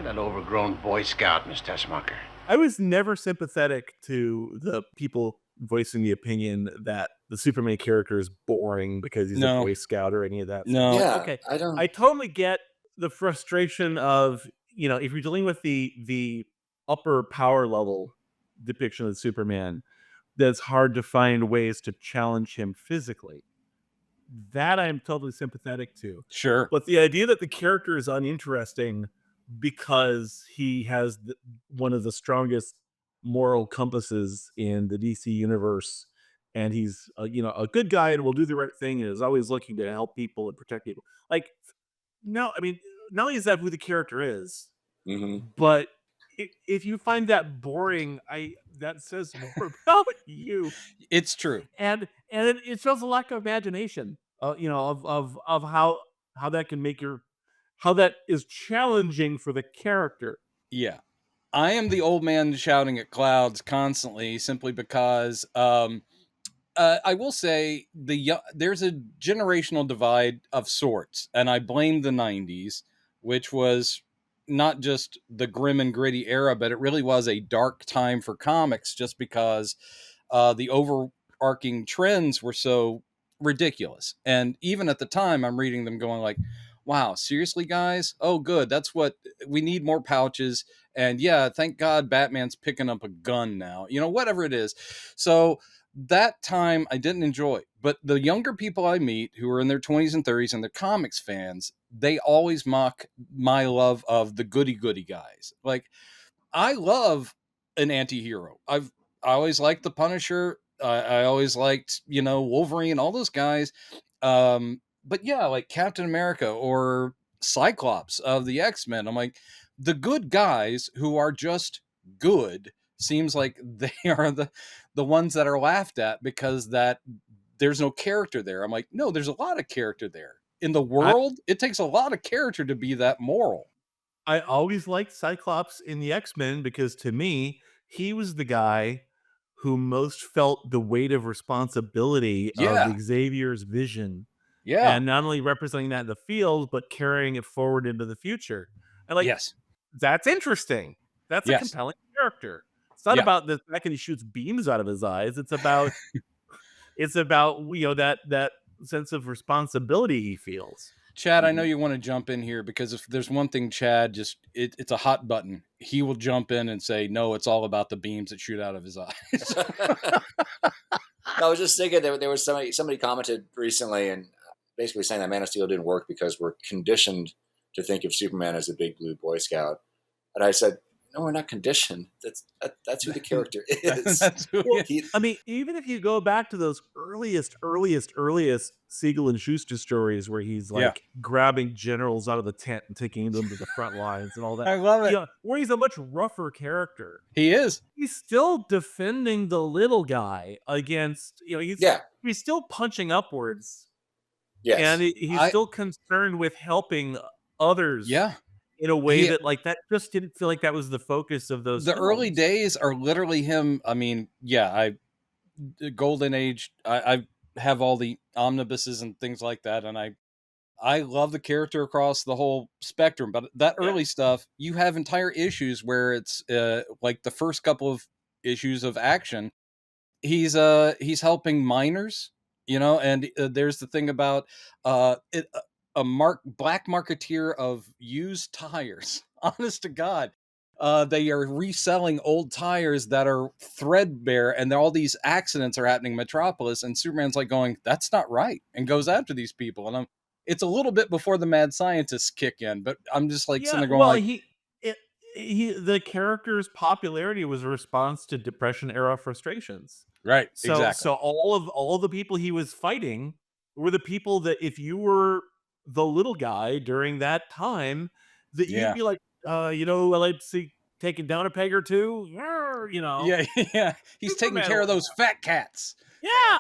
at that overgrown Boy Scout, Miss Tessmacher. I was never sympathetic to the people voicing the opinion that the Superman character is boring because he's a No. Boy Scout or any of that. No. Yeah, Okay, I don't. I totally get the frustration of, you know, if you're dealing with the upper power level depiction of Superman, that's hard to find ways to challenge him physically. That I'm totally sympathetic to. Sure. But the idea that the character is uninteresting because he has one of the strongest moral compasses in the DC universe, and he's you know, a good guy and will do the right thing and is always looking to help people and protect people. Like, no, I mean, not only is that who the character is, but if you find that boring, that says more about you. It's true. And it shows a lack of imagination, you know, of how that can make how that is challenging for the character. Yeah. I am the old man shouting at clouds constantly simply because I will say there's a generational divide of sorts, and I blame the 90s, which was not just the grim and gritty era, but it really was a dark time for comics just because the overarching trends were so ridiculous. And even at the time, I'm reading them going like, wow, seriously, guys? Oh, good. That's what we need, more pouches. And yeah, thank God Batman's picking up a gun now, you know, whatever it is. So that time I didn't enjoy. But the younger people I meet who are in their 20s and 30s and they're comics fans, they always mock my love of the goody guys. Like, I love an anti-hero. I always liked the Punisher. I always liked, you know, Wolverine, all those guys. But yeah, like Captain America or Cyclops of the X-Men. I'm like, the good guys who are just good seems like they are the ones that are laughed at because that there's no character there. I'm like, no, there's a lot of character there. In the world, it takes a lot of character to be that moral. I always liked Cyclops in the X-Men because to me, he was the guy who most felt the weight of responsibility of Xavier's vision. Yeah. And not only representing that in the field, but carrying it forward into the future. And like, that's interesting. That's a compelling character. It's not about the fact that he shoots beams out of his eyes. It's about it's about, you know, that sense of responsibility he feels. Chad, I know you want to jump in here because if there's one thing, Chad, just it's a hot button. He will jump in and say, no, it's all about the beams that shoot out of his eyes. I was just thinking there was somebody commented recently and basically saying that Man of Steel didn't work because we're conditioned to think of Superman as a big blue Boy Scout. And I said, no, we're not conditioned. That's who the character is. I mean, even if you go back to those earliest Siegel and Schuster stories where he's like grabbing generals out of the tent and taking them to the front lines and all that. I love it. You know, where he's a much rougher character. He is. He's still defending the little guy against, you know, he's still punching upwards. Yes. And he's still concerned with helping others. Yeah. In a way that like that just didn't feel like that was the focus of those. The early days are literally him. I mean, the golden age. I have all the omnibuses and things like that, and I love the character across the whole spectrum. But that early stuff, you have entire issues where it's like the first couple of issues of action. He's helping miners, you know, and there's the thing about black marketeer of used tires. Honest to God. They are reselling old tires that are threadbare and all these accidents are happening in Metropolis. And Superman's like going, that's not right. And goes after these people. And it's a little bit before the mad scientists kick in, but I'm just like sitting there going the character's popularity was a response to Depression era frustrations. Right. So, exactly. So all of the people he was fighting were the people that if you were the little guy during that time, that you'd be like, you know, I like to see taking down a peg or two, you know. Yeah. He's taking care of those fat cats. Yeah.